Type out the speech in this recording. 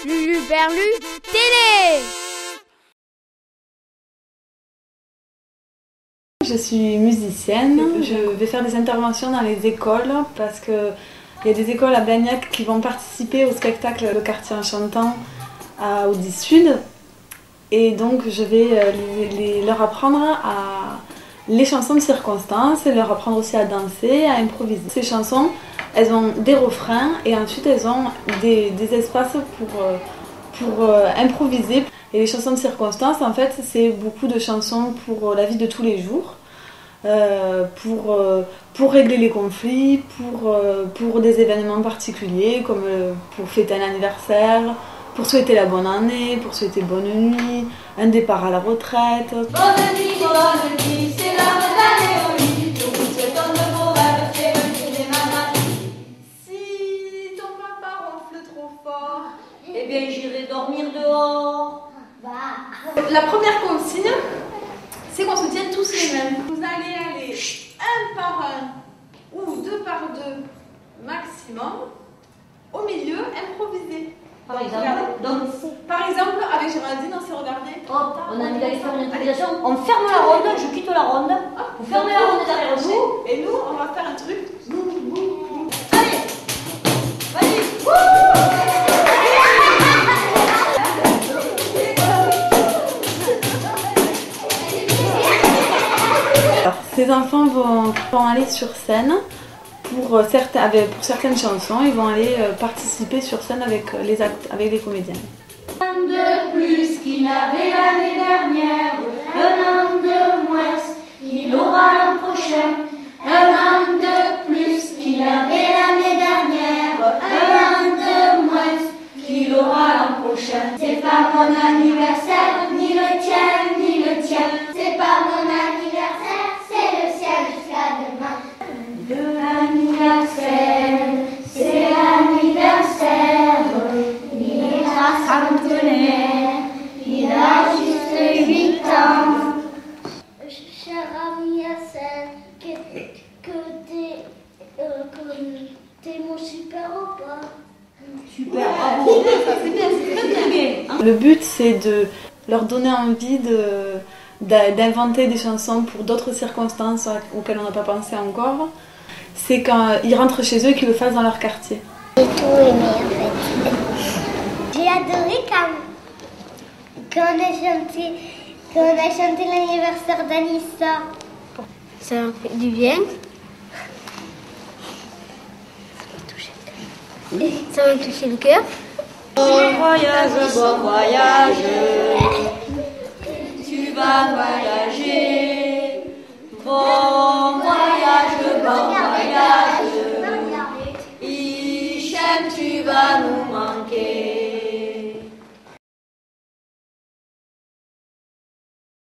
Lulu Berlu Télé. Je suis musicienne, je vais faire des interventions dans les écoles parce qu'il y a des écoles à Blagnac qui vont participer au spectacle Le Quartier en chantant à Audi Sud. Et donc je vais leur apprendre les chansons de circonstance et leur apprendre aussi à danser, à improviser. Ces chansons, elles ont des refrains et ensuite elles ont des espaces pour improviser. Et les chansons de circonstance, en fait, c'est beaucoup de chansons pour la vie de tous les jours, pour régler les conflits, pour des événements particuliers, comme pour fêter un anniversaire, pour souhaiter la bonne année, pour souhaiter bonne nuit, un départ à la retraite. Bonne nuit, c'est l'heure d'aller au lit. Nous vous souhaitons de beaux rêves, c'est le nuit des mamans. Si ton papa ronfle trop fort, Eh bien, j'irai dormir dehors. la première consigne, c'est qu'on se tienne tous les mêmes. Vous allez aller un par un ou deux par deux maximum. Au milieu, improviser. Par exemple, Par exemple, avec Géraldine, on s'est regardé. hop, on a envie d'aller faire une improvisation. On ferme la ronde, je quitte la ronde. Vous fermez la ronde derrière vous. Et nous, on va faire un truc. Allez, vas-y. Alors, ces enfants vont aller sur scène pour certaines chansons, ils vont aller participer sur scène avec les comédiens. Un de plus qu'il avait l'année dernière, un an de moins qu'il aura l'an prochain. Un an de plus qu'il avait l'année dernière, un an de moins qu'il aura l'an prochain. C'est pas mon anniversaire, ni le tien, ni le tien. C'est pas mon anniversaire, c'est le ciel jusqu'à demain. L'anniversaire, c'est l'anniversaire. Il est à centenaire, il a juste 8 ans. Cher ami Hassan, que t'es mon super repas. Super, bravo, ça c'est bien, c'est très bien. Le but, c'est de leur donner envie d'inventer des chansons pour d'autres circonstances auxquelles on n'a pas pensé encore. C'est quand ils rentrent chez eux et qu'ils le fassent dans leur quartier. J'ai tout aimé en fait. J'ai adoré quand on a chanté l'anniversaire d'Anissa. Ça m'a fait du bien. Ça m'a touché le cœur. Bon voyage, tu vas voyager.